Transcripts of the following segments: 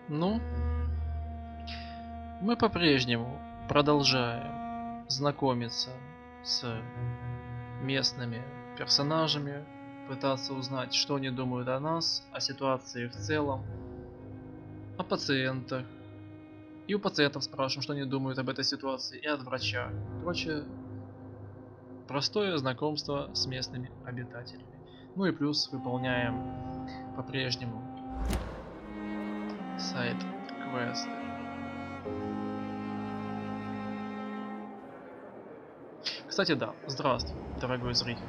Ну, мы по-прежнему продолжаем знакомиться с местными персонажами, пытаться узнать, что они думают о нас, о ситуации в целом, о пациентах. И у пациентов спрашиваем, что они думают об этой ситуации, и от врача. Короче, простое знакомство с местными обитателями. Ну и плюс выполняем по-прежнему сайт-квесты. Кстати, да, здравствуй, дорогой зритель.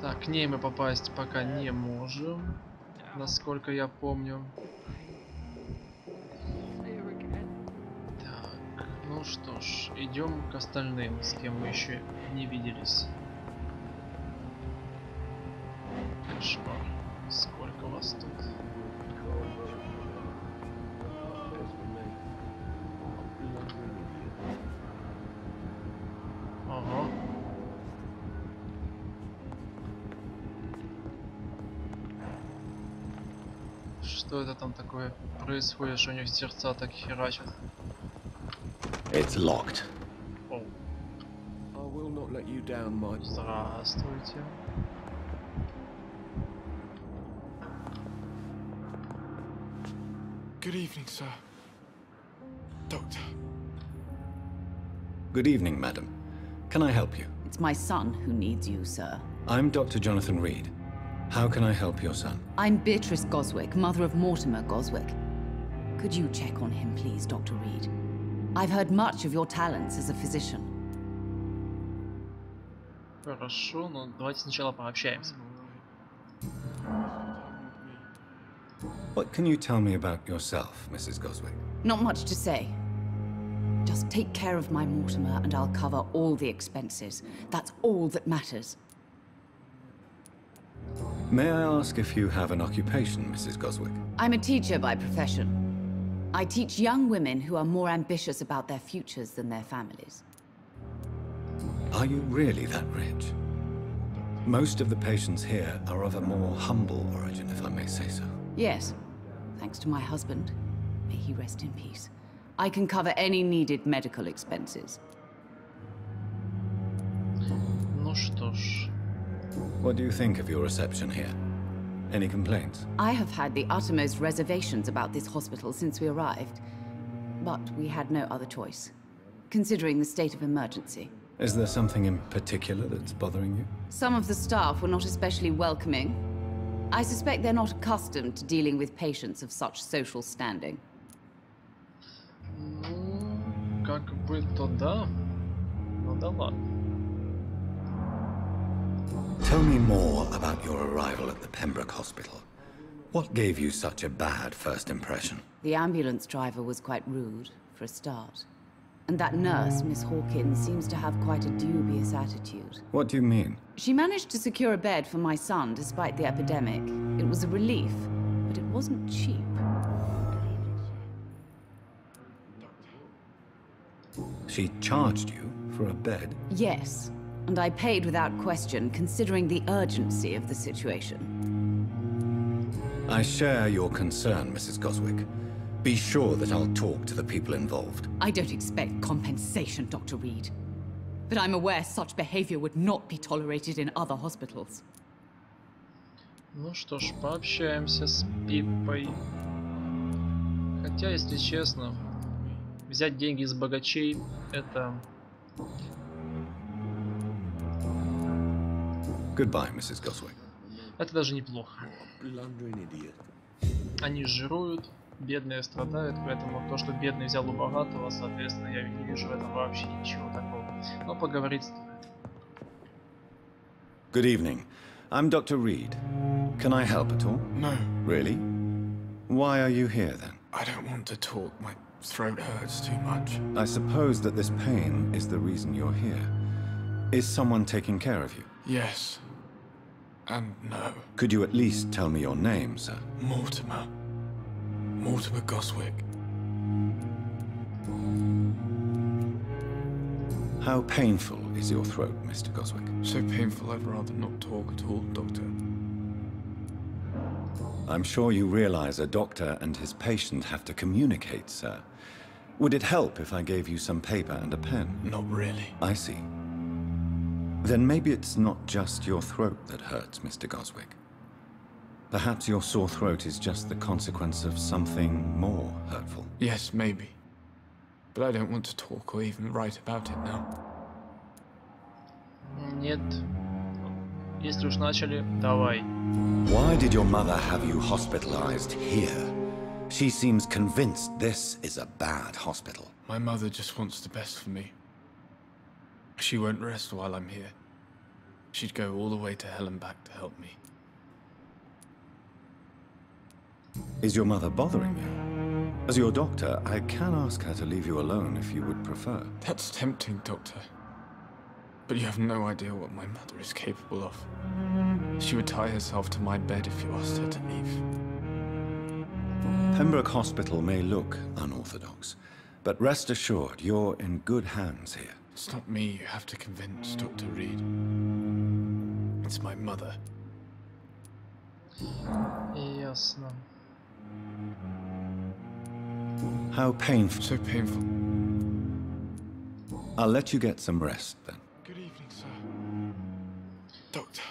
Так, к ней мы попасть пока не можем, насколько я помню. Так, ну что ж, идем к остальным, с кем мы еще не виделись. Кошмар, сколько вас тут. Ага. Что это там такое происходит, что у них сердца так херачат? It's locked. О. I will not let you down, my... Здравствуйте. Good evening, sir. Doctor. Good evening, madam. Can I help you? It's my son who needs you, sir. I'm Dr. Jonathan Reed. How can I help your son? I'm Beatrice Goswick, mother of Mortimer Goswick. Could you check on him, please, Dr. Reed? I've heard much of your talents as a physician. Хорошо, но давайте сначала пообщаемся. What can you tell me about yourself, Mrs. Goswick? Not much to say. Just take care of my Mortimer and I'll cover all the expenses. That's all that matters. May I ask if you have an occupation, Mrs. Goswick? I'm a teacher by profession. I teach young women who are more ambitious about their futures than their families. Are you really that rich? Most of the patients here are of a more humble origin, if I may say so. Yes, thanks to my husband. May he rest in peace. I can cover any needed medical expenses. Ну что ж. What do you think of your reception here? Any complaints? I have had the uttermost reservations about this hospital since we arrived. But we had no other choice, considering the state of emergency. Is there something in particular that's bothering you? Some of the staff were not especially welcoming. I suspect they're not accustomed to dealing with patients of such social standing. Ну, как бы то да. Ну да ладно. Tell me more about your arrival at the Pembroke Hospital. What gave you such a bad first impression? The ambulance driver was quite rude, for a start. And that nurse, Miss Hawkins, seems to have quite a dubious attitude. What do you mean? She managed to secure a bed for my son despite the epidemic. It was a relief, but it wasn't cheap. She charged you for a bed? Yes, and I paid without question, considering the urgency of the situation. I share your concern, Mrs. Goswick. Be sure that I'll talk to the people involved. I don't expect compensation, Dr. Reed. But I'm aware such behavior would not be tolerated in other hospitals. Ну что ж, пообщаемся с Пиппой. Хотя, если честно, взять деньги из богачей — это... Goodbye, Mrs. Goswick. Это даже неплохо. Они жируют, бедные страдают, поэтому то, что бедный взял у богатого, соответственно, я не вижу в этом вообще ничего такого. Но поговорить стоит. Good evening. I'm Dr. Reed. Can I help at all? No, Really? Why are you here then? I don't want to talk. My throat hurts too much. I suppose that this pain is the reason you're here. Is someone taking care of you? Yes. And no. Could you at least tell me your name, sir? Mortimer. Mortimer Goswick. How painful is your throat, Mr. Goswick? So painful I'd rather not talk at all, Doctor. I'm sure you realize a doctor and his patient have to communicate, sir. Would it help if I gave you some paper and a pen? Not really. I see. Then maybe it's not just your throat that hurts, Mr. Goswick. Perhaps your sore throat is just the consequence of something more hurtful. Yes, maybe. But I don't want to talk or even write about it now. Нет. Если уж начали, давай. Why did your mother have you hospitalized here? She seems convinced this is a bad hospital. My mother just wants the best for me. She won't rest while I'm here. She'd go all the way to hell and back to help me. Is your mother bothering you? As your doctor, I can ask her to leave you alone if you would prefer. That's tempting, Doctor. But you have no idea what my mother is capable of. She would tie herself to my bed if you asked her to leave. Pembroke Hospital may look unorthodox, but rest assured you're in good hands here. It's not me you have to convince, Dr. Reed. It's my mother. Ясно. How painful. So painful. I'll let you get some rest then. Good evening, sir. Doctor.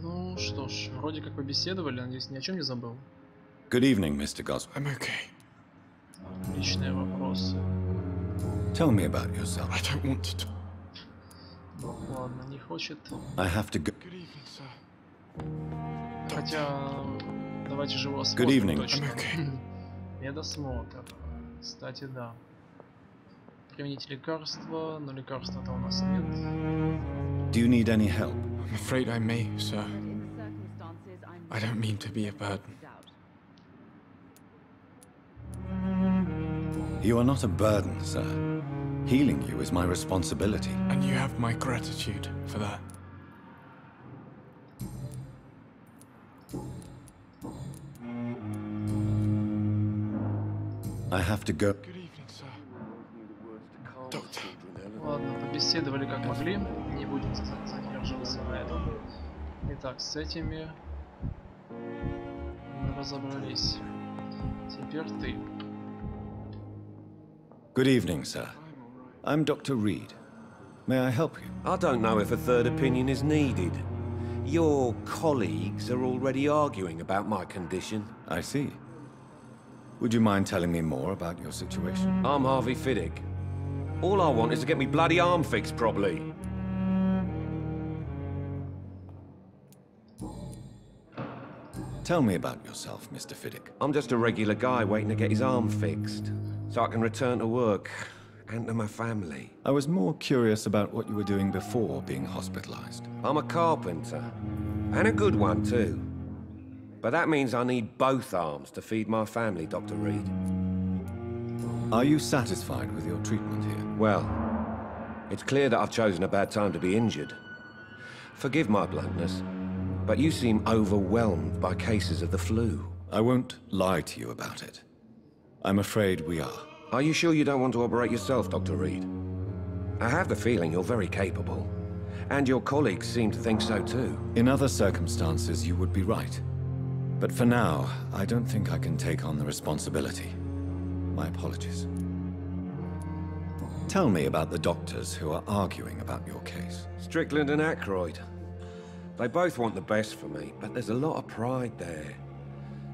Ну что ж, вроде как побеседовали, надеюсь, ни о чем не забыл. Good evening, Mr. Goswick. I'm okay. Личные вопросы. Tell me about yourself. I don't want to talk. Ну ладно, не хочет. I have to go. Good evening, sir. Хотя, давайте же его Good осмотрим evening. точно. I'm okay. Медосмотр. Кстати, да. Применить лекарства, но лекарства-то у нас нет. Do you need any help? I'm afraid I may, sir. I don't mean to be a burden. You are not a burden, sir. Healing you is my responsibility. And you have my gratitude for that. I have to go. Good evening, sir. Doctor. Ладно, побеседовали как могли. Не будем задерживаться на этом. Итак, с этими мы разобрались. Теперь ты. Good evening, sir. I'm Dr. Reed. May I help you? I don't know if a third opinion is needed. Your colleagues are already arguing about my condition. I see. Would you mind telling me more about your situation? I'm Harvey Fiddick. All I want is to get me bloody arm fixed properly. Tell me about yourself, Mr. Fiddick. I'm just a regular guy waiting to get his arm fixed, so I can return to work and to my family. I was more curious about what you were doing before being hospitalized. I'm a carpenter, and a good one too. But that means I need both arms to feed my family, Dr. Reed. Are you satisfied with your treatment here? Well, it's clear that I've chosen a bad time to be injured. Forgive my bluntness, but you seem overwhelmed by cases of the flu. I won't lie to you about it. I'm afraid we are. Are you sure you don't want to operate yourself, Dr. Reed? I have the feeling you're very capable, and your colleagues seem to think so too. In other circumstances, you would be right. But for now, I don't think I can take on the responsibility. My apologies. Tell me about the doctors who are arguing about your case. Strickland and Aykroyd. They both want the best for me, but there's a lot of pride there.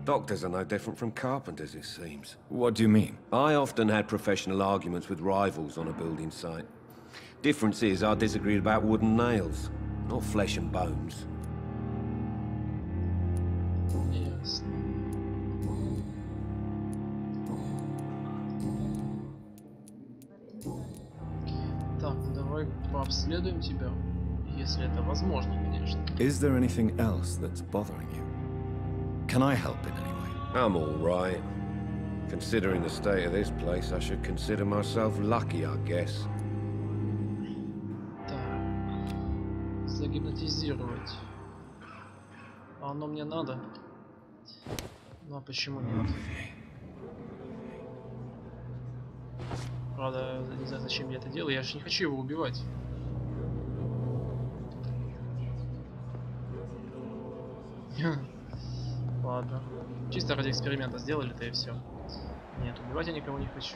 Doctors are no different from carpenters, it seems. What do you mean? I often had professional arguments with rivals on a building site. Difference is I disagreed about wooden nails, not flesh and bones. Ясно. Так, давай пообследуем тебя, если это возможно, конечно. Is there anything else that's bothering you? Can I help in any way? I'm all right. Considering the state of this place, I should consider myself lucky, I guess. Так, загипнотизировать. А оно мне надо? Ну а почему нет? Правда, не знаю, зачем я это делаю. Я же не хочу его убивать. Ладно. Чисто ради эксперимента сделали-то и все. Нет, убивать я никого не хочу.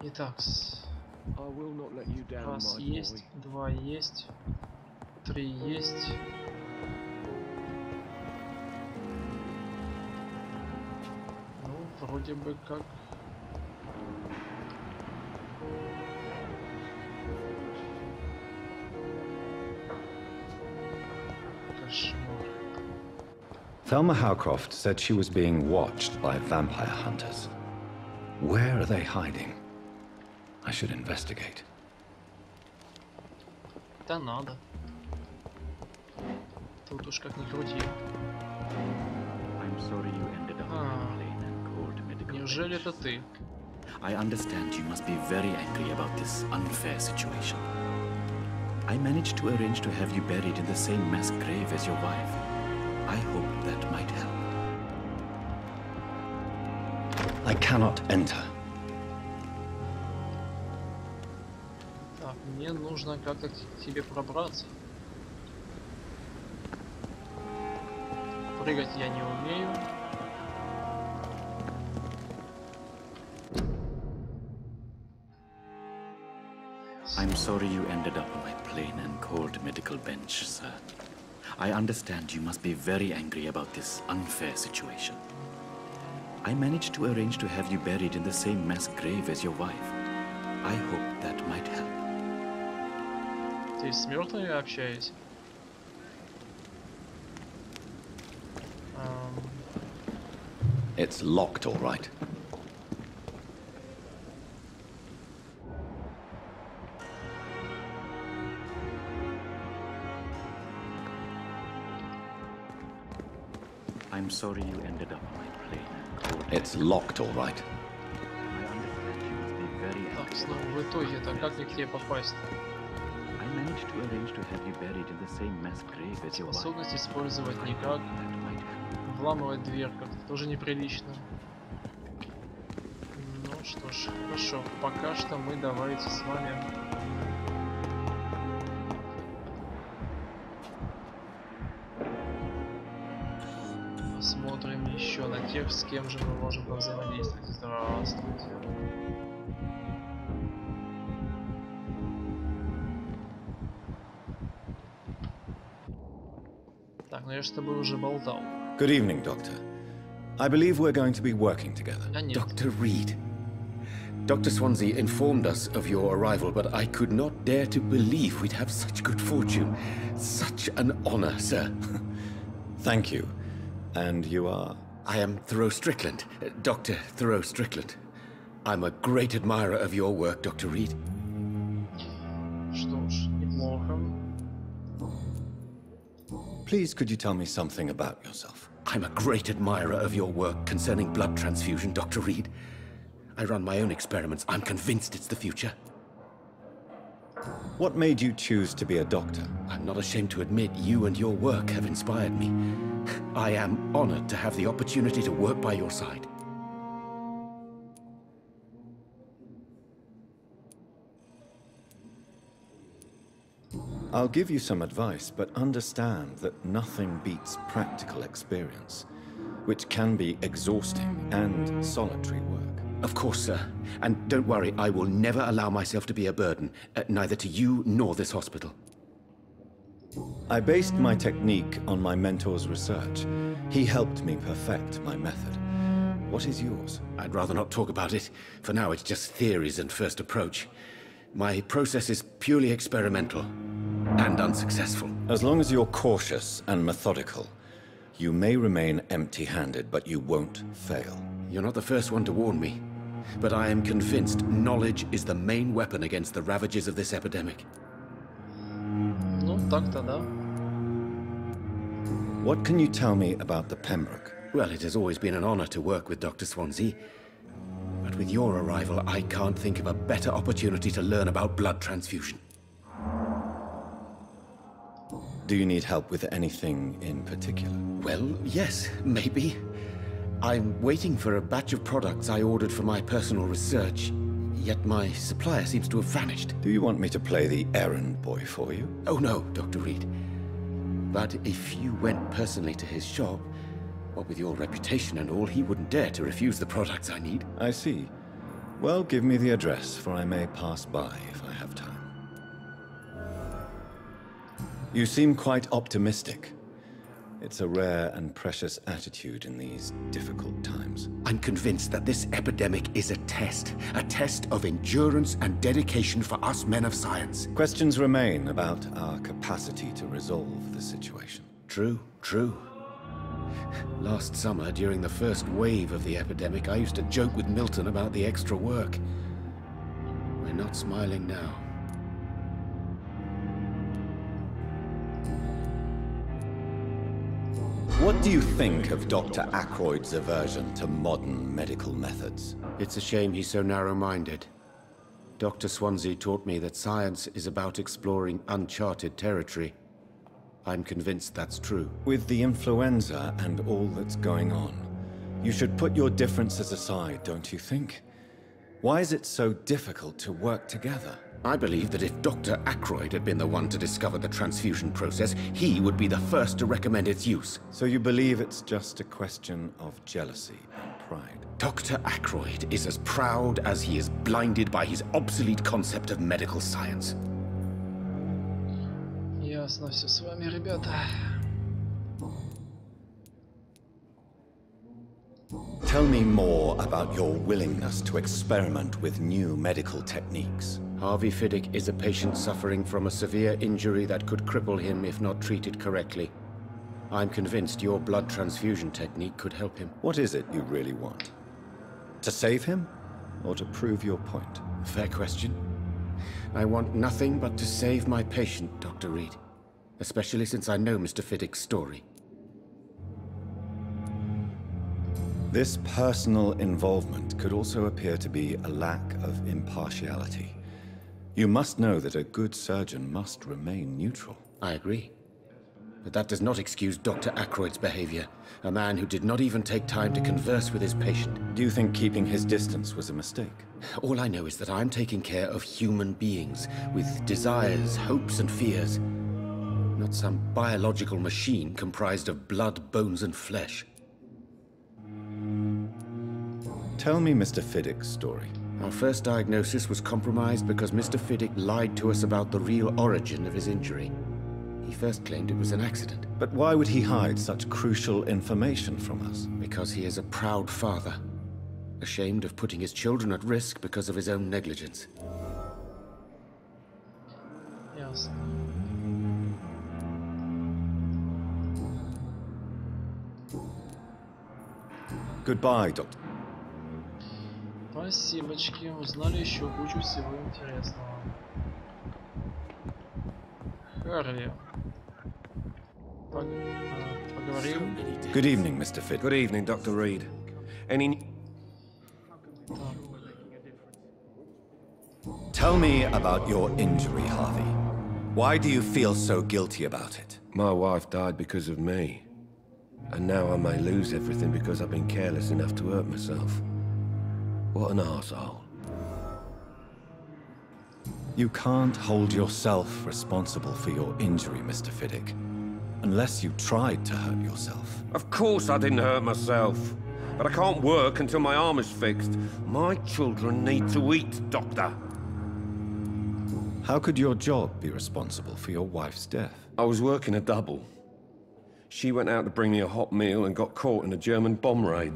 Итак, раз есть, два есть, 3 есть. Ну, вроде бы как. Кошмар. Thelma Howcroft said she was being watched by vampire hunters. Where are they hiding? I should investigate. Да надо. Тут уж как ни крути. Неужели это ты? I understand you must be very angry about this unfair situation. I managed to arrange to have you buried in the same mass grave as your wife. I hope that might help. I cannot enter. Так, мне нужно как-то к тебе пробраться. Прыгать я не умею. I'm sorry you ended up on my plain and cold medical bench, sir. I understand you must be very angry about this unfair situation. I managed to arrange to have you buried in the same mass grave as your wife. I hope that might help. Ты с мертвыми общаешься? It's locked, all right. I'm sorry you ended up on my plain and cold. It's locked, all right. I understand you must be very Так, angry. снова в итоге-то как мне к тебе попасть? I managed to arrange to have you buried in the same mass grave as your wife. Способность использовать никак. That might help. Вламывать дверь как-то тоже неприлично. Ну что ж, хорошо. Пока что мы давайте с вами посмотрим еще на тех, с кем же мы можем взаимодействовать. Здравствуйте. Так, ну я же с тобой уже болтал. Good evening, Doctor. I believe we're going to be working together. А нет. Dr. Reed. Dr. Swansea informed us of your arrival, but I could not dare to believe we'd have such good fortune. Such an honor, sir. Thank you. And you are? I am Thoreau Strickland, Dr. Thoreau Strickland. I'm a great admirer of your work, Dr. Reed. Что ж, неплохо. Please, could you tell me something about yourself? I'm a great admirer of your work concerning blood transfusion, Dr. Reed. I run my own experiments. I'm convinced it's the future. What made you choose to be a doctor? I'm not ashamed to admit you and your work have inspired me. I am honored to have the opportunity to work by your side. I'll give you some advice, but understand that nothing beats practical experience, which can be exhausting and solitary work. Of course, sir. And don't worry, I will never allow myself to be a burden, neither to you nor this hospital. I based my technique on my mentor's research. He helped me perfect my method. What is yours? I'd rather not talk about it. For now, it's just theories and first approach. My process is purely experimental and unsuccessful. As long as you're cautious and methodical, you may remain empty-handed, but you won't fail. You're not the first one to warn me, but I am convinced knowledge is the main weapon against the ravages of this epidemic. Ну, так-то да. What can you tell me about the Pembroke? Well, it has always been an honor to work with Dr. Swansea. But with your arrival, I can't think of a better opportunity to learn about blood transfusion. Do you need help with anything in particular? Well, yes, maybe. I'm waiting for a batch of products I ordered for my personal research, yet my supplier seems to have vanished. Do you want me to play the errand boy for you? Oh no, Dr. Reed. But if you went personally to his shop, what with your reputation and all, he wouldn't dare to refuse the products I need. I see. Well, give me the address, for I may pass by if I have time. You seem quite optimistic. It's a rare and precious attitude in these difficult times. I'm convinced that this epidemic is a test of endurance and dedication for us men of science. Questions remain about our capacity to resolve the situation. True, true. Last summer, during the first wave of the epidemic, I used to joke with Milton about the extra work. We're not smiling now. What do you think of Dr. Ackroyd's aversion to modern medical methods? It's a shame he's so narrow-minded. Dr. Swansea taught me that science is about exploring uncharted territory. I'm convinced that's true. With the influenza and all that's going on, you should put your differences aside, don't you think? Why is it so difficult to work together? I believe that if Dr. Ackroyd had been the one to discover the transfusion process, he would be the first to recommend its use. So you believe it's just a question of jealousy and pride? Dr. Ackroyd is as proud as he is blinded by his obsolete concept of medical science. Ясно все с вами, ребята. Tell me more about your willingness to experiment with new medical techniques. Harvey Fiddick is a patient suffering from a severe injury that could cripple him if not treated correctly. I'm convinced your blood transfusion technique could help him. What is it you really want? To save him, or to prove your point? Fair question. I want nothing but to save my patient, Dr. Reed. Especially since I know Mr. Fiddick's story. This personal involvement could also appear to be a lack of impartiality. You must know that a good surgeon must remain neutral. I agree. But that does not excuse Dr. Ackroyd's behavior. A man who did not even take time to converse with his patient. Do you think keeping his distance was a mistake? All I know is that I'm taking care of human beings, with desires, hopes, and fears. Not some biological machine comprised of blood, bones, and flesh. Tell me Mr. Fiddick's story. Our first diagnosis was compromised because Mr. Fiddick lied to us about the real origin of his injury. He first claimed it was an accident. But why would he hide such crucial information from us? Because he is a proud father, ashamed of putting his children at risk because of his own negligence. Ясно. Goodbye, Doctor. Спасибочки, узнали еще кучу всего интересного. Харви. Поговорим. Good evening, Mr. Fiddick. Good evening, Dr. Reed. Any... Tell me about your injury, Harvey. Why do you feel so guilty about it? My wife died because of me. And now I may lose everything because I've been careless enough to hurt myself. What an arsehole. You can't hold yourself responsible for your injury, Mr. Fiddick. Unless you tried to hurt yourself. Of course I didn't hurt myself. But I can't work until my arm is fixed. My children need to eat, Doctor. How could your job be responsible for your wife's death? I was working a double. She went out to bring me a hot meal and got caught in a German bomb raid.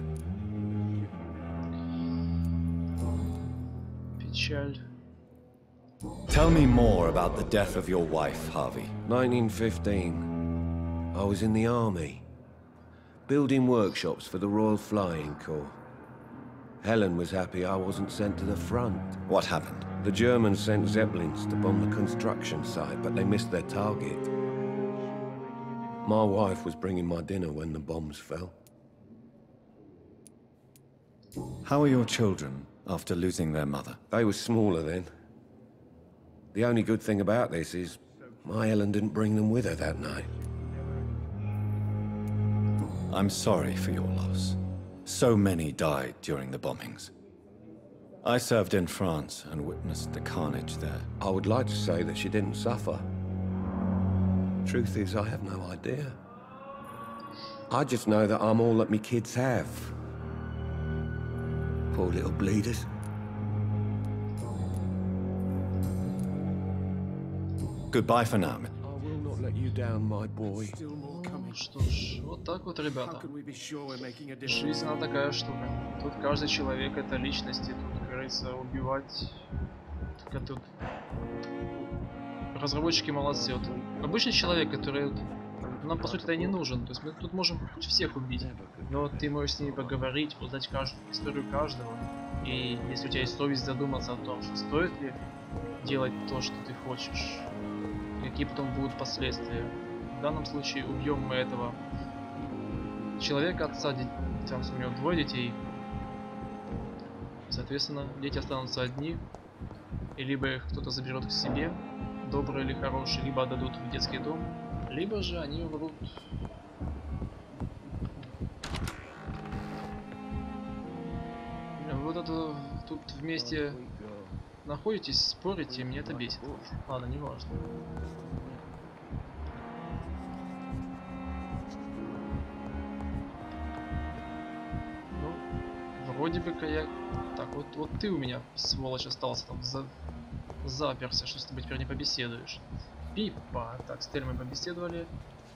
Печаль. Tell me more about the death of your wife, Harvey. 1915. I was in the army, building workshops for the Royal Flying Corps. Helen was happy I wasn't sent to the front. What happened? The Germans sent Zeppelins to bomb the construction site, but they missed their target. My wife was bringing my dinner when the bombs fell. How are your children after losing their mother? They were smaller then. The only good thing about this is my Helen didn't bring them with her that night. I'm sorry for your loss. So many died during the bombings. I served in France and witnessed the carnage there. I would like to say that she didn't suffer. Truth is, I have no idea. I just know that I'm all that me kids have. Poor little bleeders. Goodbye for now. I will not let you down, my boy. Ну что ж, вот так вот, ребята. Жизнь она такая штука. Тут каждый человек это личность, и тут, как говорится, убивать. Только тут разработчики молодцы. Вот обычный человек, который вот, нам по сути это не нужен. То есть мы тут можем всех убить. Но ты можешь с ними поговорить, узнать историю каждого. И если у тебя есть совесть, задуматься о том, что стоит ли делать то, что ты хочешь. Какие потом будут последствия. В данном случае убьем мы этого человека, отца, там у него 2 детей. Соответственно, дети останутся одни. И либо их кто-то заберет к себе, добрый или хороший, либо отдадут в детский дом, либо же они умрут. Вот это тут вместе находитесь, спорите, мне это бесит. Ладно, не важно. Ну, вроде бы я... Так, вот ты у меня, сволочь, остался там, заперся, что с тобой теперь не побеседуешь. Пипа. Так, с Тель мы побеседовали.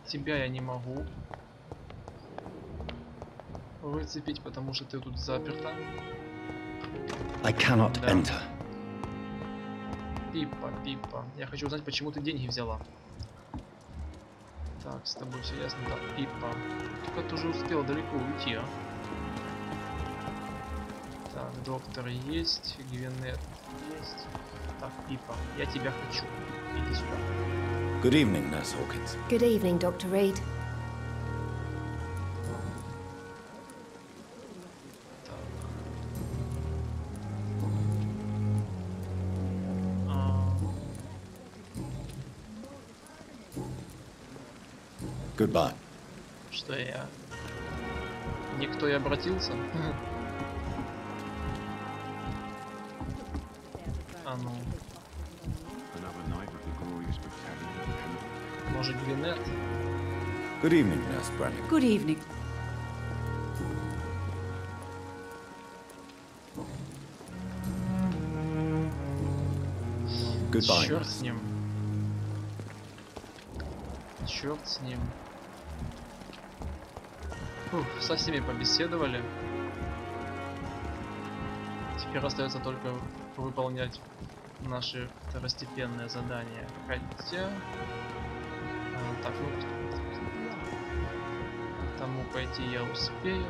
Тебя я не могу выцепить, потому что ты тут заперта. I cannot enter. Пипа. Я хочу узнать, почему ты деньги взяла. Так, с тобой все ясно. Да, Пипа. Только ты уже успела далеко уйти, а? Так, доктор есть, Гвинет есть. Так, Пипа, я тебя хочу. Иди сюда. Good evening, Nurse Hawkins. Good evening, Dr. Reed. Goodbye. Что я... Никто и обратился? А ну... Может, Гвинет? Good evening, Nurse Brannigan. Good evening. Goodbye. Черт с ним. Черт с ним. Фух, со всеми побеседовали. Теперь остается только выполнять наши второстепенные задания. Хотя... так, ну... К тому пойти я успею.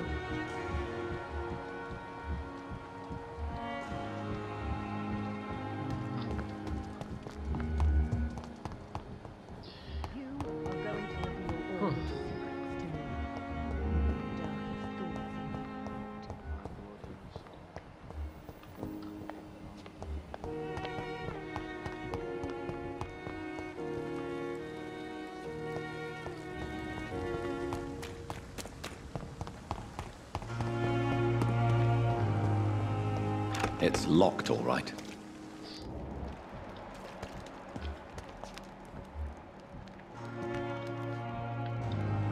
It's locked, all right.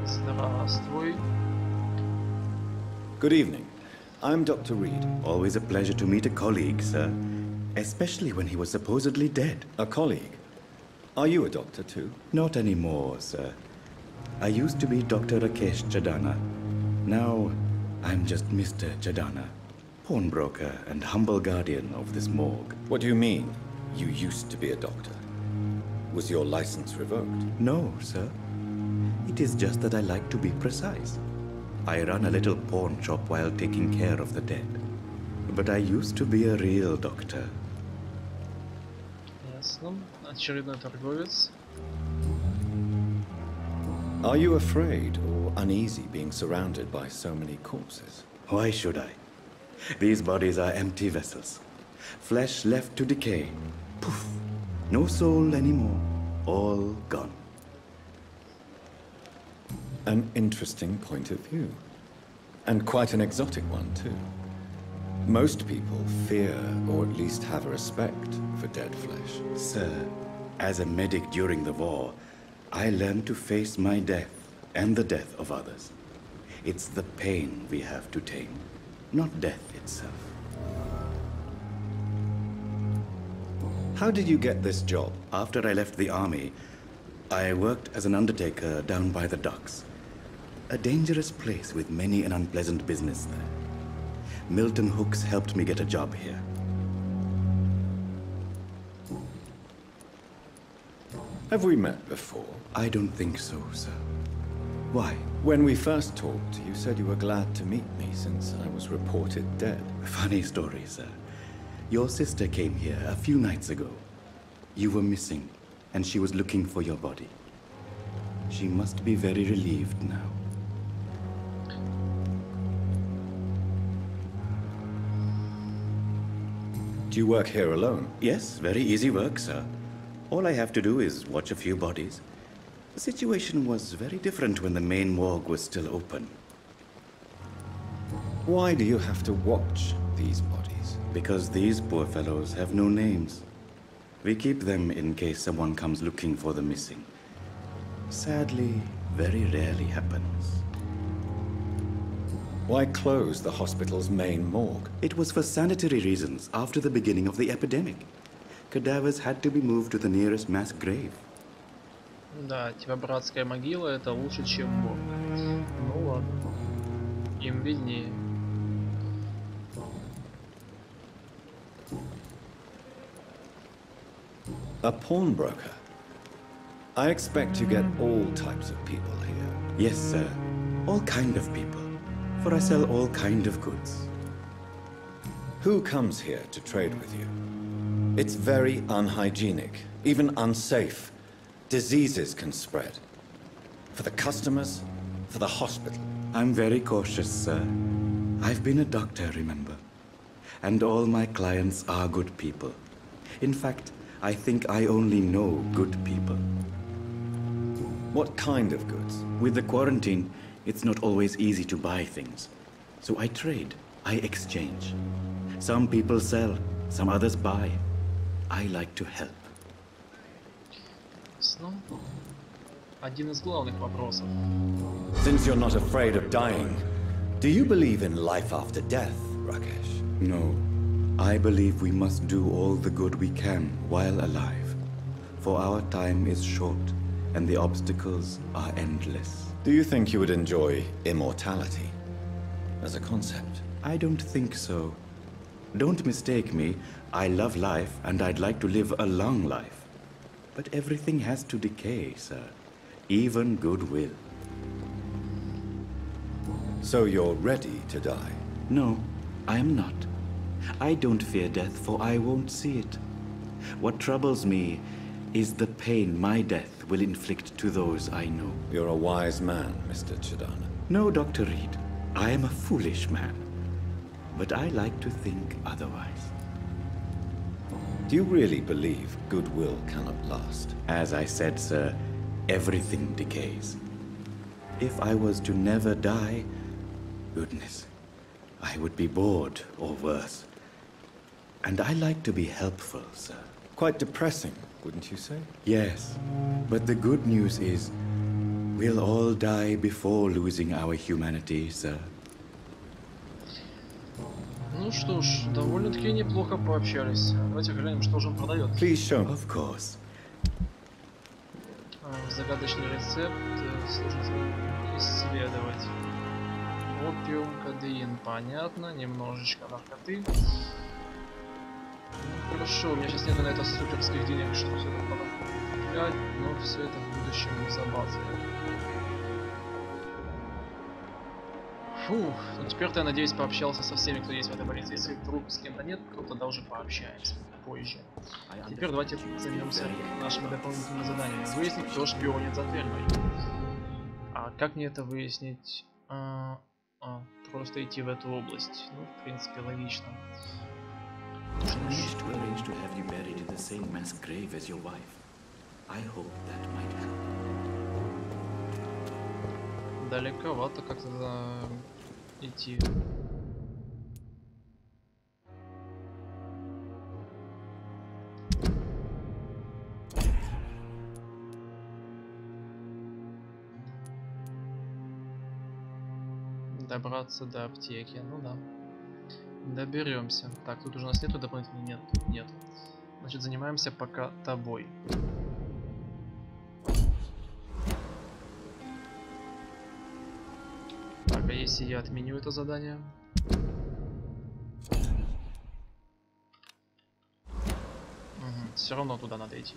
Здравствуй. Good evening. I'm Dr. Reed. Always a pleasure to meet a colleague, sir. Especially when he was supposedly dead. A colleague? Are you a doctor too? Not anymore, sir. I used to be Dr. Rakesh Chadana. Now, I'm just Mr. Chadana. Pawnbroker and humble guardian of this morgue. What do you mean, you used to be a doctor? Was your license revoked? No, sir. It is just that I like to be precise. I run a little pawn shop while taking care of the dead. But I used to be a real doctor. Ясно. Очередной торговец. Are you afraid or uneasy being surrounded by so many corpses? Why should I? These bodies are empty vessels. Flesh left to decay. Poof. No soul anymore. All gone. An interesting point of view. And quite an exotic one, too. Most people fear, or at least have a respect, for dead flesh. Sir, as a medic during the war, I learned to face my death and the death of others. It's the pain we have to tame, not death itself. How did you get this job? After I left the army, I worked as an undertaker down by the docks. A dangerous place with many an unpleasant business there. Milton Hooks helped me get a job here. Have we met before? I don't think so, sir. Why? When we first talked, you said you were glad to meet me since I was reported dead. Funny story, sir. Your sister came here a few nights ago. You were missing, and she was looking for your body. She must be very relieved now. Do you work here alone? Yes, very easy work, sir. All I have to do is watch a few bodies. The situation was very different when the main morgue was still open. Why do you have to watch these bodies? Because these poor fellows have no names. We keep them in case someone comes looking for the missing. Sadly, very rarely happens. Why close the hospital's main morgue? It was for sanitary reasons after the beginning of the epidemic. Cadavers had to be moved to the nearest mass grave. Да, типа братская могила это лучше, чем морг. Ну ладно. Им виднее. A pawnbroker? I expect you get all types of people here. Yes, sir. All kind of people. For I sell all kind of goods. Who comes here to trade with you? It's very unhygienic, even unsafe. Diseases can spread. For the customers, for the hospital. I'm very cautious, sir. I've been a doctor, remember? And all my clients are good people. In fact, I think I only know good people. What kind of goods? With the quarantine, it's not always easy to buy things. So I trade, I exchange. Some people sell, some others buy. I like to help. Один из главных вопросов. Since you're not afraid of dying, do you believe in life after death, Rakesh? No. I believe we must do all the good we can while alive. For our time is short, and the obstacles are endless. Do you think you would enjoy immortality as a concept? I don't think so. Don't mistake me. I love life, and I'd like to live a long life. But everything has to decay, sir. Even goodwill. So you're ready to die? No, I am not. I don't fear death, for I won't see it. What troubles me is the pain my death will inflict to those I know. You're a wise man, Mr. Chidana. No, Dr. Reed. I am a foolish man. But I like to think otherwise. Do you really believe goodwill cannot last? As I said, sir, everything decays. If I was to never die, goodness, I would be bored or worse. And I like to be helpful, sir. Quite depressing, wouldn't you say? Yes, but the good news is, we'll all die before losing our humanity, sir. Ну что ж, довольно-таки неплохо пообщались. Давайте глянем, что же он продает. Please show me. Of course. Загадочный рецепт. Сложно исследовать. Опиум, кадеин, понятно. Немножечко наркоты. Ну, хорошо, у меня сейчас нету на это суперских денег, что все это покупать, но все это в будущем забацаю. Фух, ну теперь-то я надеюсь пообщался со всеми, кто есть в этой больнице. Если вдруг с кем-то нет, то тогда уже пообщаемся позже. Теперь давайте займемся нашими дополнительными заданиями. Выяснить, кто шпионит за Тельмой. А как мне это выяснить? Просто идти в эту область. Ну, в принципе, логично. I wish to arrange to have you buried in the same mass grave as your wife. I hope that might help. Далековато как-то идти. добраться до аптеки. Ну да. Доберемся. Так, тут уже у нас нету дополнительных? Нет, тут нет. Значит, занимаемся пока тобой. Так, а если я отменю это задание? Угу, все равно туда надо идти.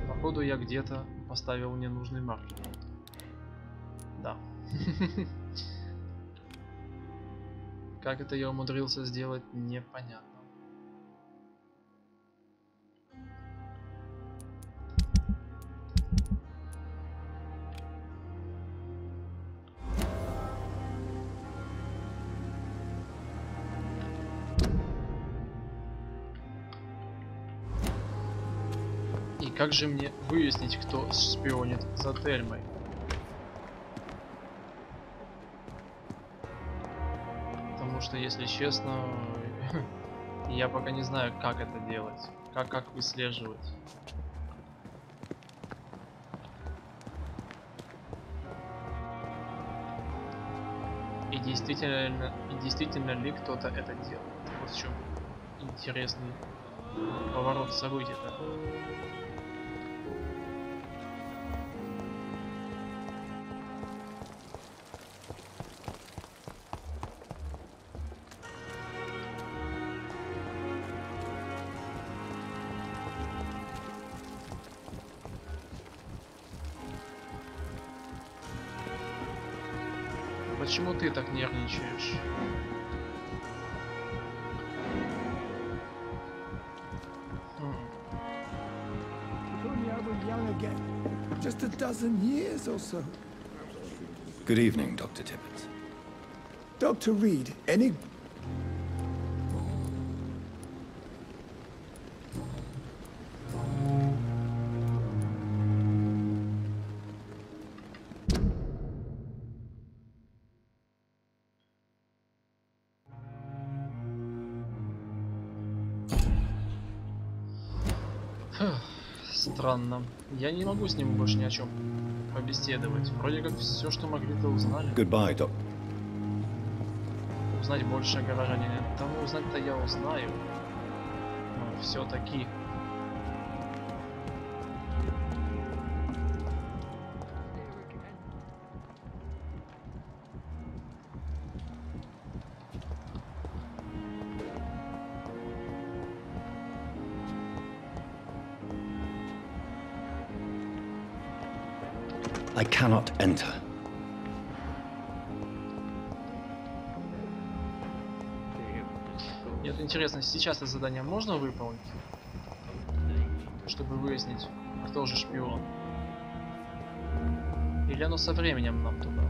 Походу я где-то поставил ненужный маркер. Да. Как это я умудрился сделать, непонятно. И как же мне выяснить, кто шпионит за Тельмой? Потому что, если честно, я пока не знаю, как это делать. Как выслеживать. И действительно ли кто-то это делает? Вот в чем интересный поворот событий-то. Почему ты так нервничаешь? Just a dozen years or so. Good evening, Dr. Tippett. Dr. Reed, any... Странно. Я не могу с ним больше ни о чем побеседовать. Вроде как все, что могли-то узнали. Goodbye, Doc. Узнать больше о горожанине. Тому узнать-то я узнаю. Но все-таки. I cannot enter. Мне интересно, сейчас это задание можно выполнить? Чтобы выяснить, кто же шпион? Или оно со временем нам туда?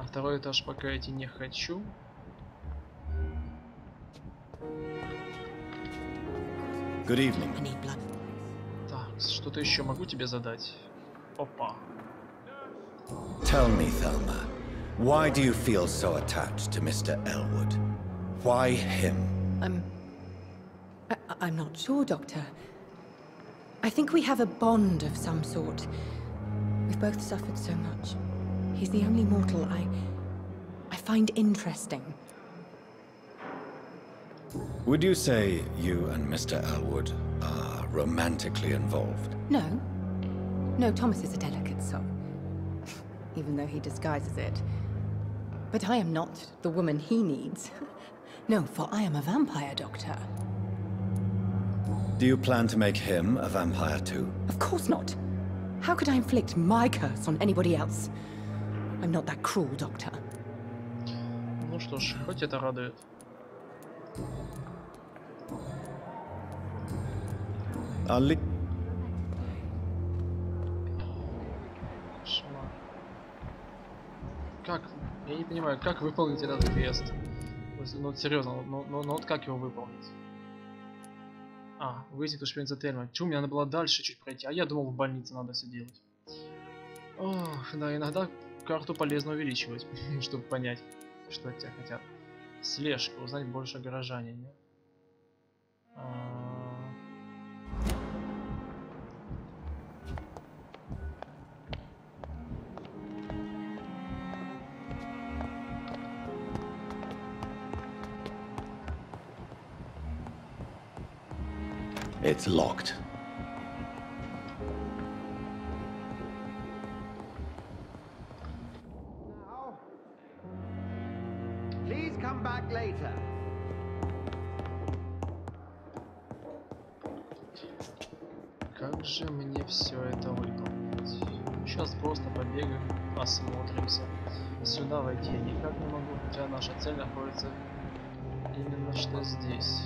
Второй этаж пока идти не хочу. Good evening. Так, что-то еще могу тебе задать? Опа. Tell me, Thelma, why do you feel so attached to Mr. Elwood? Why him? I'm not sure, Doctor. I think we have a bond of some sort. We've both suffered so much. He's the only mortal I find interesting. Would you say you and Mr. Elwood are romantically involved? No. No, Thomas is a delicate soul. Even though he disguises it. But I am not the woman he needs. No, for I am a vampire, Doctor. Do you plan to make him a vampire too? Of course not. How could I inflict my curse on anybody else? I'm not that cruel, Doctor. Ну что ж, хоть это радует. Как? Я не понимаю, как выполнить этот квест? Ну серьезно, ну вот как его выполнить? А, выйти у шприца Тельма. Чего, мне надо было дальше чуть пройти, а я думал, в больнице надо все делать. Ох, да, иногда карту полезно увеличивать, чтобы понять, что от тебя хотят. Слежка, узнать больше о горожанине. It's locked. Please come back later. Как же мне все это выполнить? Сейчас просто побегаем, осмотримся. Сюда войти я никак не могу, хотя наша цель находится именно что здесь.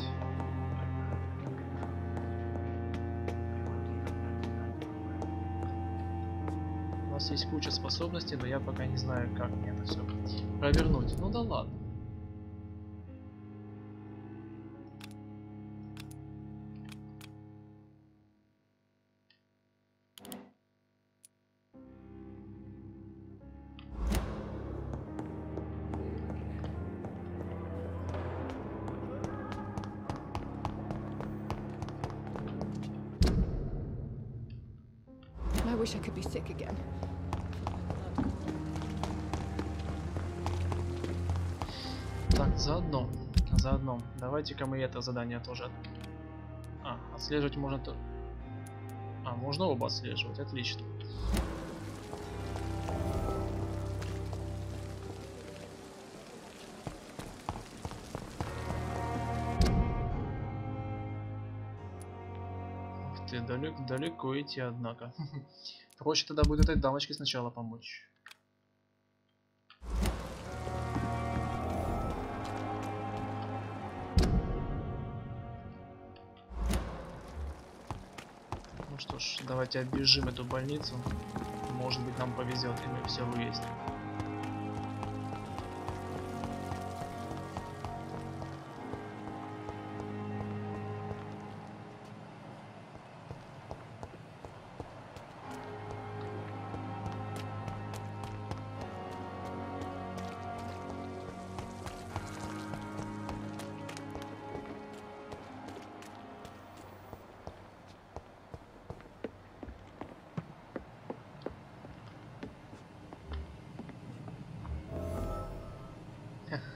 У нас есть куча способностей, но я пока не знаю, как мне это все провернуть. Ну да ладно. I wish I could be sick again. Так, заодно. Давайте-ка мы это задание тоже. Отслеживать можно то. Можно оба отслеживать, отлично. Ух ты, далеко идти, однако. Проще тогда будет этой дамочке сначала помочь. Ну что ж, давайте оббежим эту больницу. Может быть, нам повезет, и мы все выясним.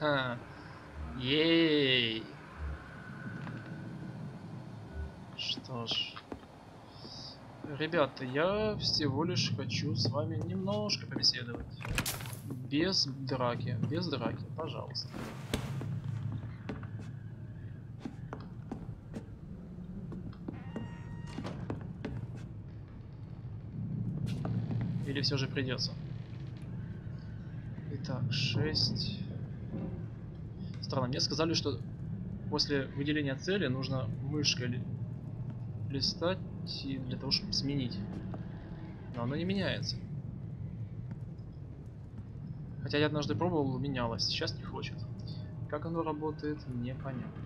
Ха-ха. Ей. Что ж. Ребята, я всего лишь хочу с вами немножко побеседовать. Без драки, пожалуйста. Или все же придется? Итак, 6. Странно, мне сказали, что после выделения цели нужно мышкой листать для того, чтобы сменить. Но оно не меняется. Хотя я однажды пробовал, менялось, сейчас не хочет. Как оно работает, непонятно.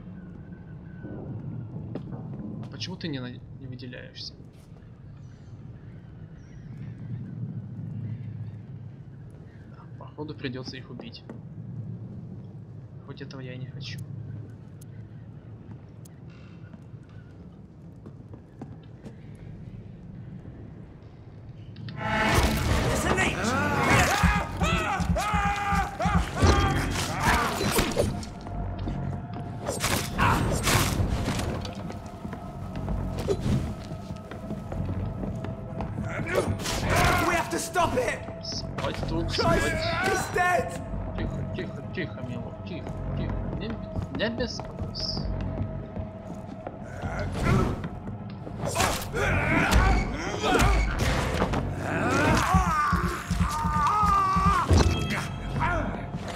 Почему ты не выделяешься? Да, походу придется их убить. Хоть этого я и не хочу. Спать тут, спать. Тихо, милок, тихо. Не беспокойся.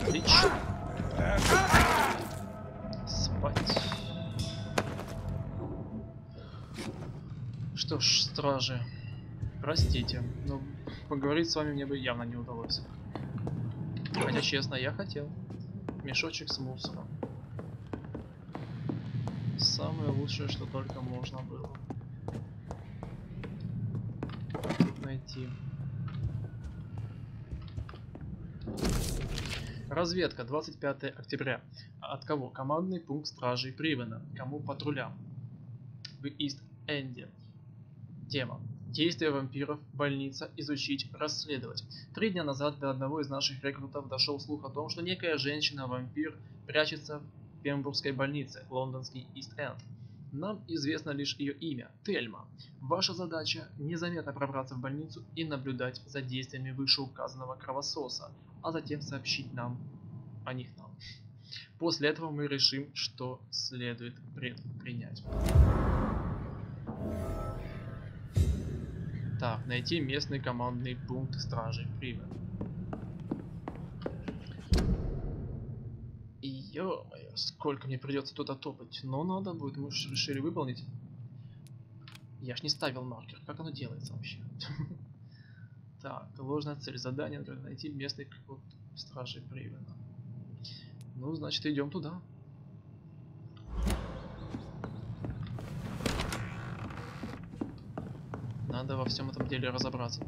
Отлично. Спать. Что ж, стражи, простите, но поговорить с вами мне бы явно не удалось. Хотя, честно, я хотел. Мешочек с мусором. Самое лучшее, что только можно было тут найти. Разведка, 25 октября. От кого? Командный пункт стражей Привена. Кому? Патрулям. В Ист-Энде. Тема. Действия вампиров, больница, изучить, расследовать. 3 дня назад до одного из наших рекрутов дошел слух о том, что некая женщина-вампир прячется в Пембургской больнице, лондонский Ист-Энд. Нам известно лишь ее имя – Тельма. Ваша задача – незаметно пробраться в больницу и наблюдать за действиями вышеуказанного кровососа, а затем сообщить нам о них нам. После этого мы решим, что следует предпринять. Так, найти местный командный пункт стражей Привен. И ё-моё, сколько мне придется туда топать. Но надо будет, мы же решили выполнить. Я ж не ставил маркер, как оно делается вообще? Так, ложная цель. Задание найти местный пункт стражей Привена. Ну, значит, идем туда. Надо во всем этом деле разобраться.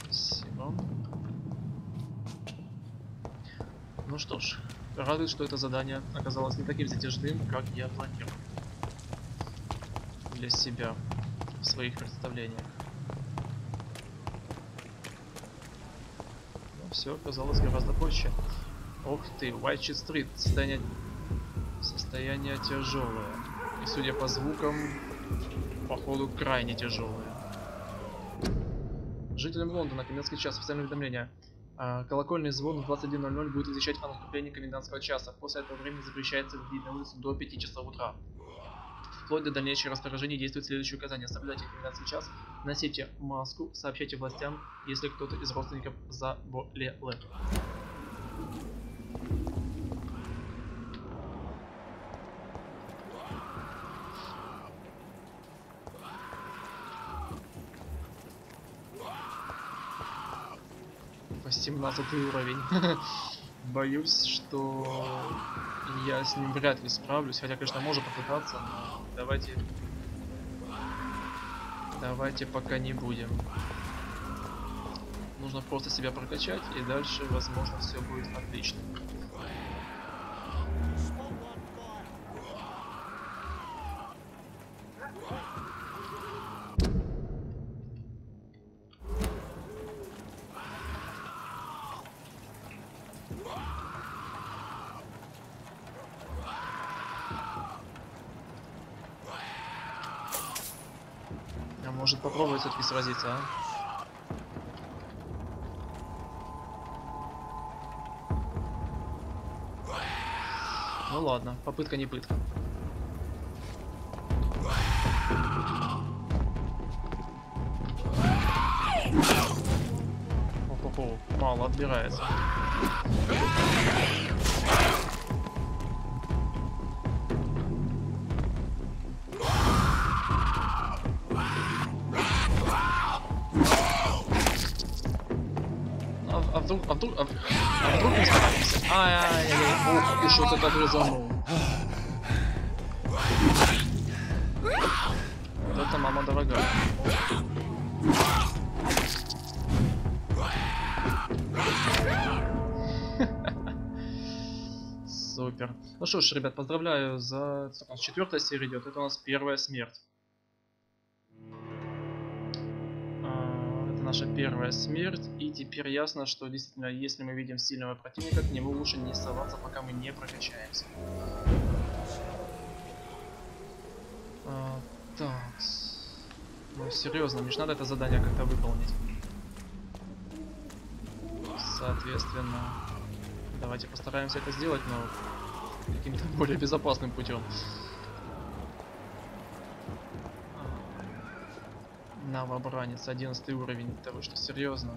Спасибо. Ну что ж, радует, что это задание оказалось не таким затяжным, как я планировал для себя в своих представлениях. Но все оказалось гораздо проще. Ох ты, Уайтчет-стрит, состояние тяжелое. И судя по звукам, походу крайне тяжелое. Жителям Лондона, комендантский час, официальное уведомление. Колокольный звон в 21:00 будет извещать о наступлении комендантского часа. После этого времени запрещается выходить на улицу до 5 часов утра. Вплоть до дальнейшего распоряжения действует следующее указание. Соблюдайте комендантский час, носите маску, сообщайте властям, если кто-то из родственников заболел. 17 уровень. Боюсь, что я с ним вряд ли справлюсь. Хотя, конечно, можно попытаться, но давайте пока не будем. Нужно просто себя прокачать, и дальше, возможно, все будет отлично. Может попробовать все-таки сразиться, а? Ну ладно, попытка не пытка. О-хо-хо, мало отбирается. А вдруг не справимся? Ай-яй-яй, ух, ты что-то так резанул. Вот это мама дорогая. Супер. Ну что ж, ребят, поздравляю за 4-я серия идет. Это у нас 1-я смерть. Наша 1-я смерть, и теперь ясно, что действительно, если мы видим сильного противника, к нему лучше не соваться, пока мы не прокачаемся. Так, ну серьезно, мне же надо это задание как-то выполнить. Соответственно, давайте постараемся это сделать, но каким-то более безопасным путем. Новобранец, 11 уровень, того что серьезно.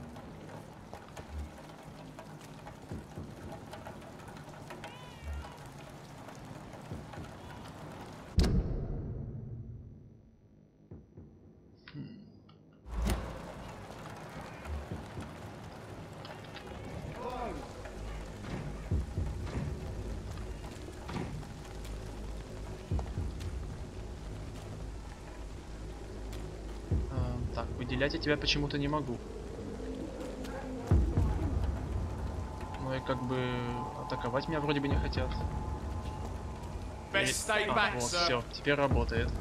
Выделять я тебя почему-то не могу. Ну и как бы атаковать меня вроде бы не хотят. Вот, все, теперь работает.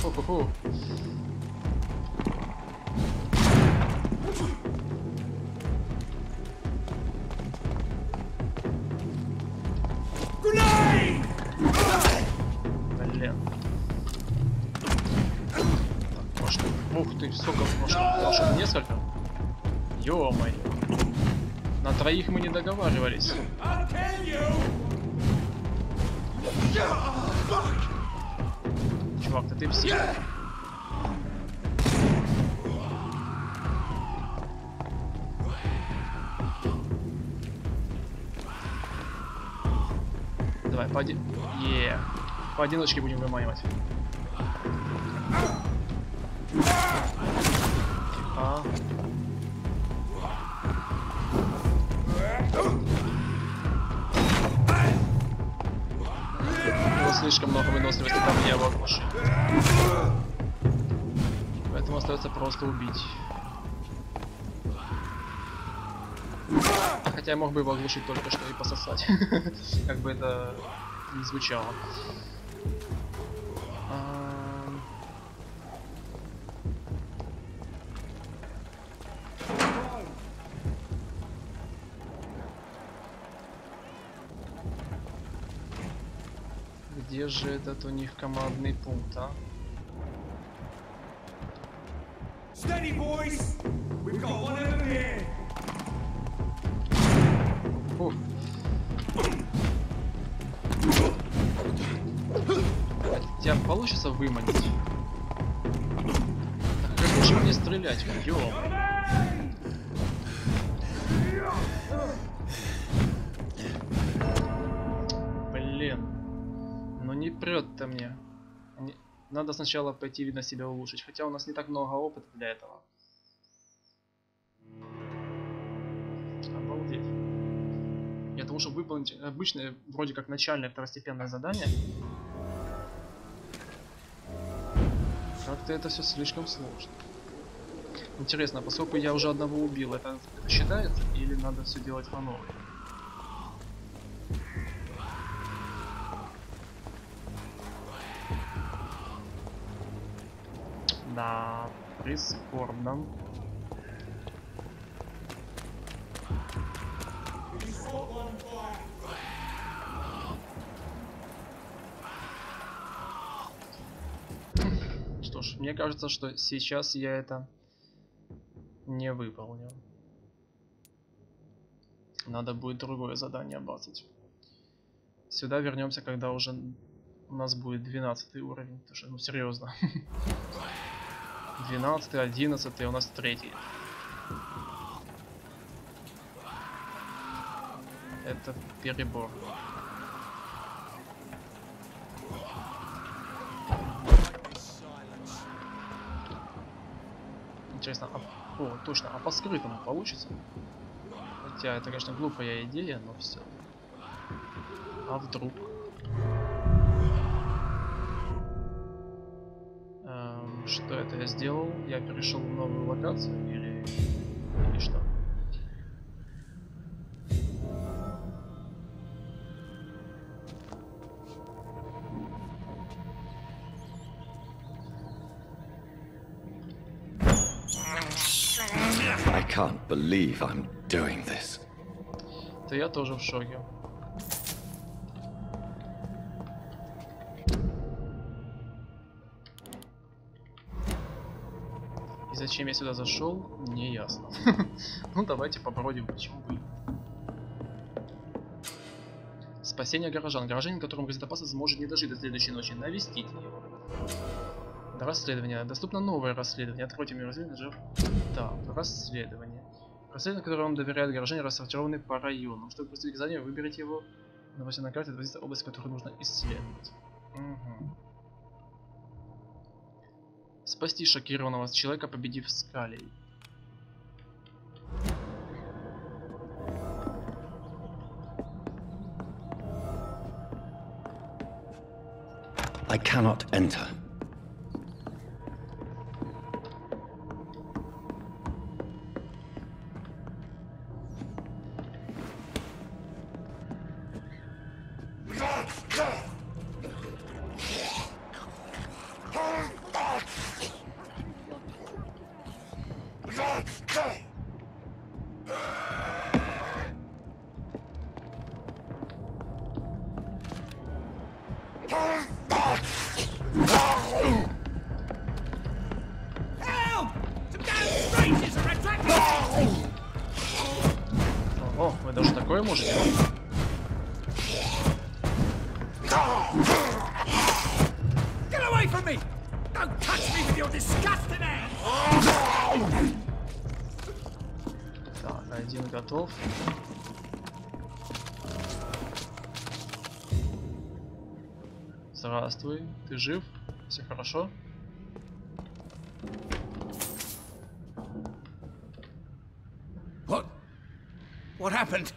Ху-ху-ху. Блин. Может, ух ты, сколько, может, несколько? Ё-моё. На троих мы не договаривались. Чувак, ты псих. Давай, поодиночке будем выманивать. А. Было слишком много выносливости, там я его оглушил. Поэтому остается просто убить. Хотя я мог бы его оглушить только что и пососать. Как бы это не звучало. Где же этот у них командный пункт, а? Steady, boys. We've got one of them here. Тебя получится выманить? Так как же мне стрелять? Ё. Блин. Ну не прет-то мне. Надо сначала пойти, видно, себя улучшить. Хотя у нас не так много опыта для этого. Обалдеть. Я думал, чтобы выполнить обычное, вроде как начальное второстепенное задание. Как-то это все слишком сложно. Интересно, поскольку я уже одного убил, это считается или надо все делать по новой? Да, прискорбно. Что ж, мне кажется, что сейчас я это не выполню. Надо будет другое задание бацать. Сюда вернемся, когда уже у нас будет 12 уровень. Потому что, ну серьезно. 12, 11, у нас 3. Это перебор. Интересно, о, точно, а по скрытому получится? Хотя это, конечно, глупая идея, но все. А вдруг? Что это я сделал? Я перешел в новую локацию или что? I can't believe I'm doing this. Да я тоже в шоке. И зачем я сюда зашел, не ясно. Ну давайте попробуем, почему бы. Спасение горожан. Горожанин, которому грозит опасность, сможет не дожить до следующей ночи. Навестить его. Расследование. Доступно новое расследование. Откройте мне расследование. Да, расследование. Расследование, которое вам доверяют горожане, рассортированы по районам. Чтобы пустить к заданию, выберите его. На карте это область, которую нужно исследовать. Угу. Спасти шокированного человека, победив скалей. I cannot enter. О, вы даже такое можете? Get away from me! Don't touch me with your disgusting hands! Так, один готов. Здравствуй, ты жив? Все хорошо? What happened?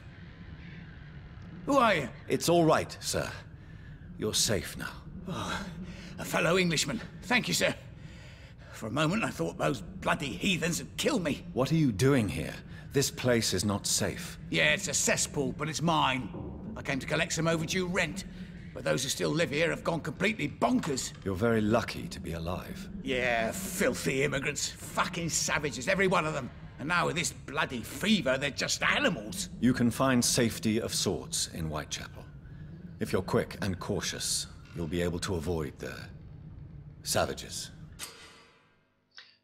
Who are you? It's all right, sir. You're safe now. Oh, a fellow Englishman. Thank you, sir. For a moment, I thought those bloody heathens had killed me. What are you doing here? This place is not safe. Yeah, it's a cesspool, but it's mine. I came to collect some overdue rent. But those who still live here have gone completely bonkers. You're very lucky to be alive. Yeah, filthy immigrants. Fucking savages, every one of them. And now with this bloody fever, they're just animals. You can find safety of sorts in Whitechapel. If you're quick and cautious, you'll be able to avoid the savages.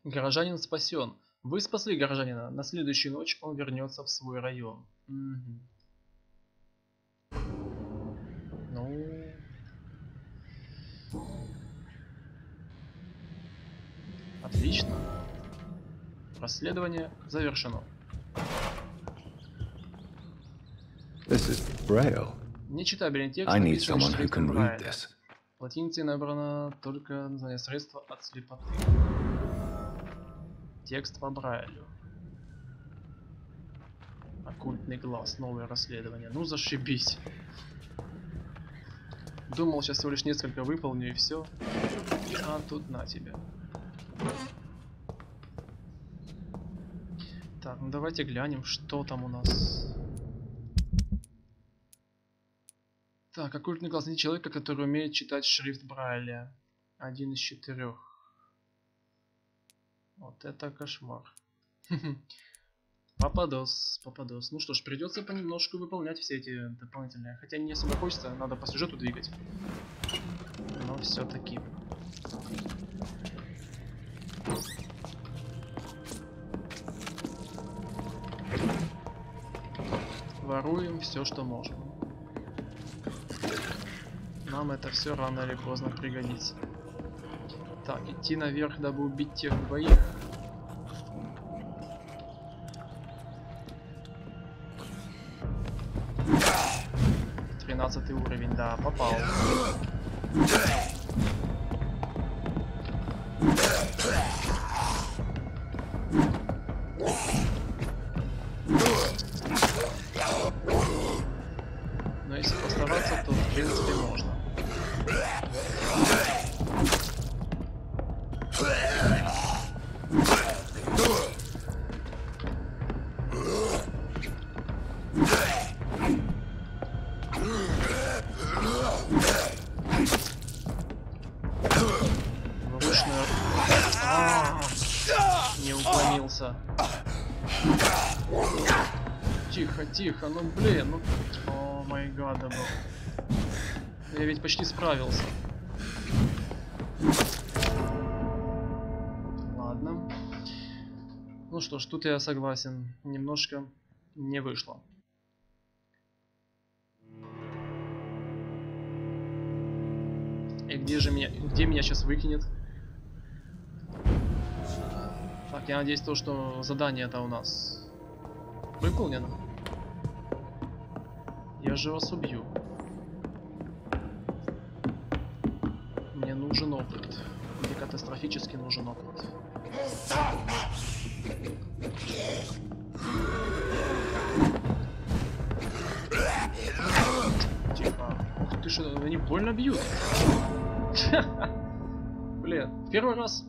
Горожанин спасен. Вы спасли горожанина. На следующую ночь он вернется в свой район. Ну... Отлично. Расследование завершено. This is Braille. Не читабельный текст. I need someone who can read this. Латиницей набрано только название средства от слепоты. Текст по Брайлю. Оккультный глаз. Новое расследование. Ну зашибись. Думал, сейчас всего лишь несколько выполню и все. А тут на тебя. Так, ну давайте глянем, что там у нас. Так, оккультный глаз. Найти человека, который умеет читать шрифт Брайля. 1 из 4. Вот это кошмар. Попадос, попадос. Ну что ж, придется понемножку выполнять все эти дополнительные. Хотя не особо хочется, надо по сюжету двигать. Но все-таки. Воруем все, что можем. Нам это все рано или поздно пригодится. Так, идти наверх, дабы убить тех двоих. Тринадцатый уровень, да, попал. Но если постараться, то в принципе можно. Не уклонился. Тихо, тихо, ну блин, ну... О май гад, я ведь почти справился. Ладно. Ну что ж, тут я согласен. Немножко не вышло. И где меня сейчас выкинет? Так, я надеюсь, то, что задание это у нас выполнено. Я же вас убью. Мне нужен опыт. Мне катастрофически нужен опыт. Тихо. Ух ты, что они больно бьют. Блин, в первый раз.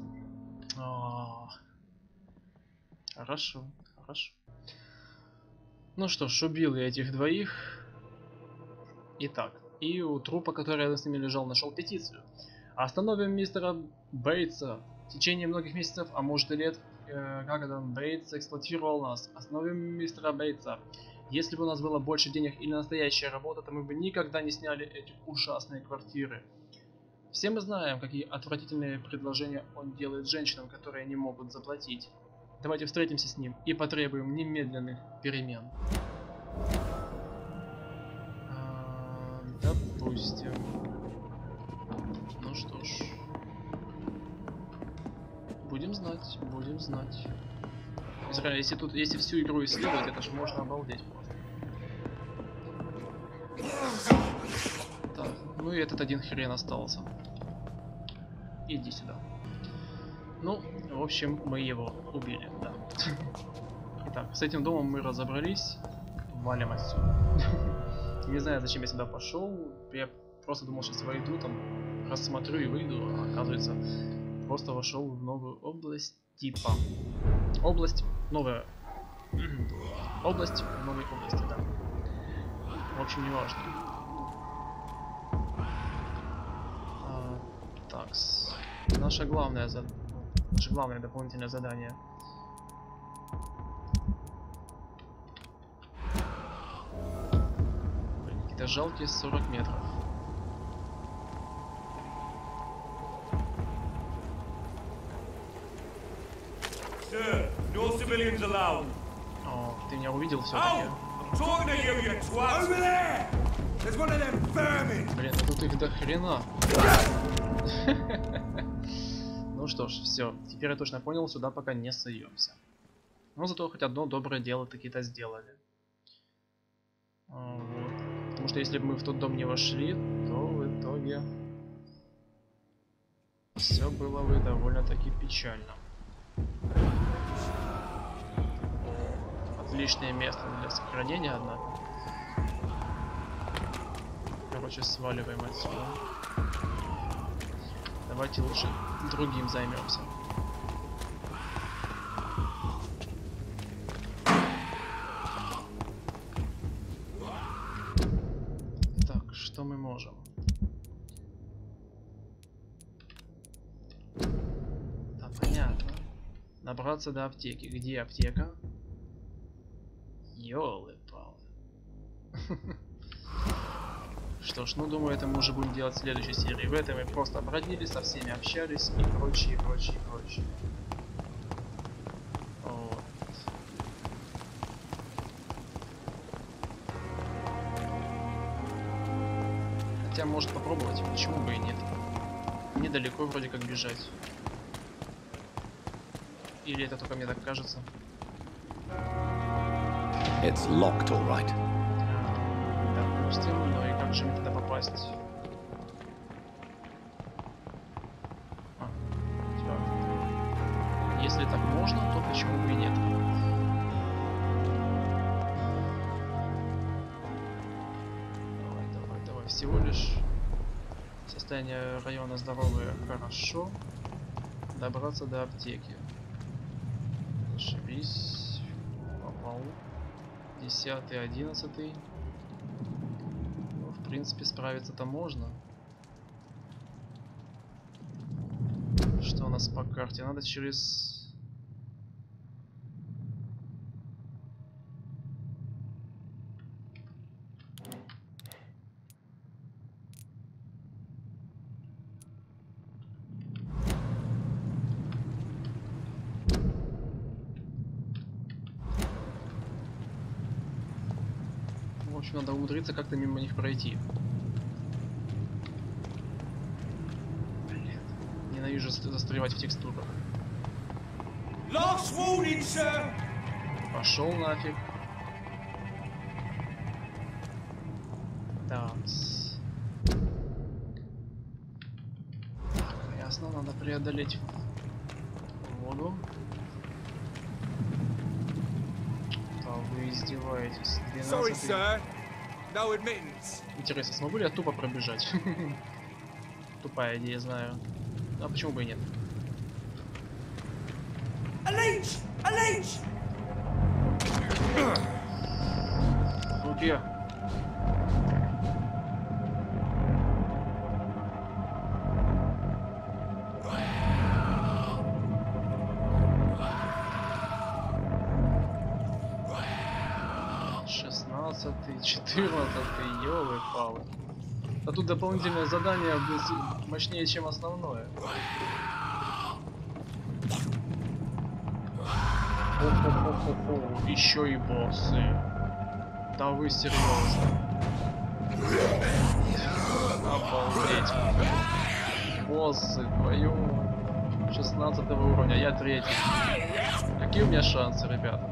Хорошо, хорошо. Ну что ж, убил я этих двоих. Итак, и у трупа, который рядом с ними лежал, нашел петицию. Остановим мистера Бейтса. В течение многих месяцев, а может и лет, как этот Бейтс эксплуатировал нас. Остановим мистера Бейтса. Если бы у нас было больше денег или настоящая работа, то мы бы никогда не сняли эти ужасные квартиры. Все мы знаем, какие отвратительные предложения он делает женщинам, которые не могут заплатить. Давайте встретимся с ним и потребуем немедленных перемен. Допустим. Ну что ж. Будем знать, будем знать. Зря, если всю игру исследовать, это же можно обалдеть просто. Так, ну и этот один хрен остался. Иди сюда. Ну, в общем, мы его убили, да. Итак, с этим домом мы разобрались. Валим отсюда. Не знаю, зачем я сюда пошел. Я просто думал, сейчас войду, там, рассмотрю и выйду. А оказывается, просто вошел в новую область типа. Область, новая. Область в новой области, да. В общем, не важно. Так, наше главное дополнительное задание. Какие-то жалкие 40 метров. Sir, no civilians allowed. О, ты меня увидел все-таки. Блин, тут их до хрена. Ну что ж, все. Теперь я точно понял, сюда пока не суемся. Но зато хоть одно доброе дело таки-то сделали. Вот. Потому что если бы мы в тот дом не вошли, то в итоге все было бы довольно-таки печально. Отличное место для сохранения, однако. Короче, сваливаем отсюда. Давайте лучше другим займемся. Так, что мы можем? Да, понятно. Добраться до аптеки. Где аптека? Ёлы-палы. Что ж, ну думаю, это мы уже будем делать в следующей серии. В этой мы просто бродили, со всеми общались и прочее, прочее, прочее. Вот. Хотя может попробовать, почему бы и нет. Недалеко вроде как бежать. Или это только мне так кажется? It's locked, all right. Допустим, но и как же мне туда попасть? Если так можно, то почему бы и нет? Давай, давай, давай. Всего лишь состояние района здоровое хорошо. Добраться до аптеки. Зашибись. Попал. 10-й, 11-й. Ну, в принципе, справиться-то можно. Что у нас по карте? Надо через... В общем, надо умудриться как-то мимо них пройти. Блин, ненавижу застревать в текстурах. Пошел нафиг. Так. Так, ясно, надо преодолеть воду. Вы издеваетесь. 12-й. Интересно, смогу ли я тупо пробежать? тупая идея, знаю. А почему бы и нет? Руки. Шестнадцатый, 14-й, ёлы-палы. А тут дополнительное задание мощнее, чем основное. О-хо-хо-хо-хо, еще и боссы. Да вы серьезно? Обалдеть. Боссы, твою 16 уровня, я 3. Какие у меня шансы, ребята?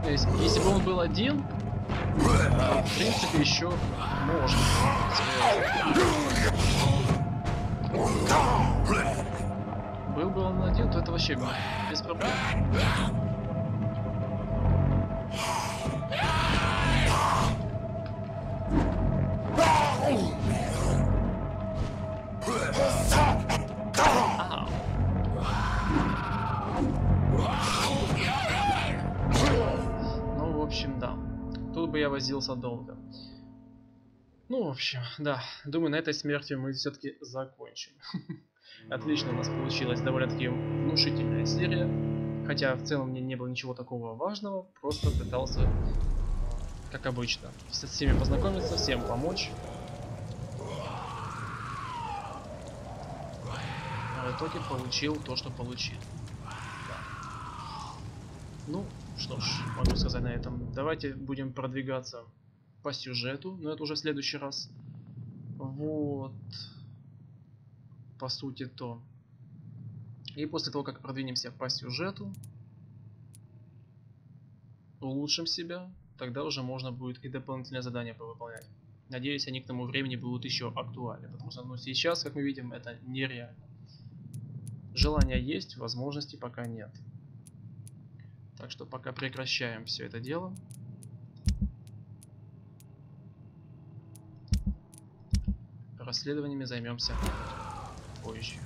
Если бы он был один, в принципе, еще можно. Был бы он один, то это вообще без проблем. Ну, в общем, да. Тут бы я возился долго. Ну, в общем, да. Думаю, на этой смерти мы все-таки закончим. Отлично у нас получилась довольно-таки внушительная серия. Хотя в целом мне не было ничего такого важного. Просто пытался, как обычно, со всеми познакомиться, всем помочь. А в итоге получил то, что получил. Да. Ну, что ж, могу сказать на этом. Давайте будем продвигаться по сюжету, но это уже в следующий раз. Вот. По сути то. И после того, как продвинемся по сюжету, улучшим себя, тогда уже можно будет и дополнительные задания повыполнять. Надеюсь, они к тому времени будут еще актуальны, потому что сейчас, как мы видим, это нереально. Желание есть, возможности пока нет. Так что пока прекращаем все это дело. Расследованиями займемся позже.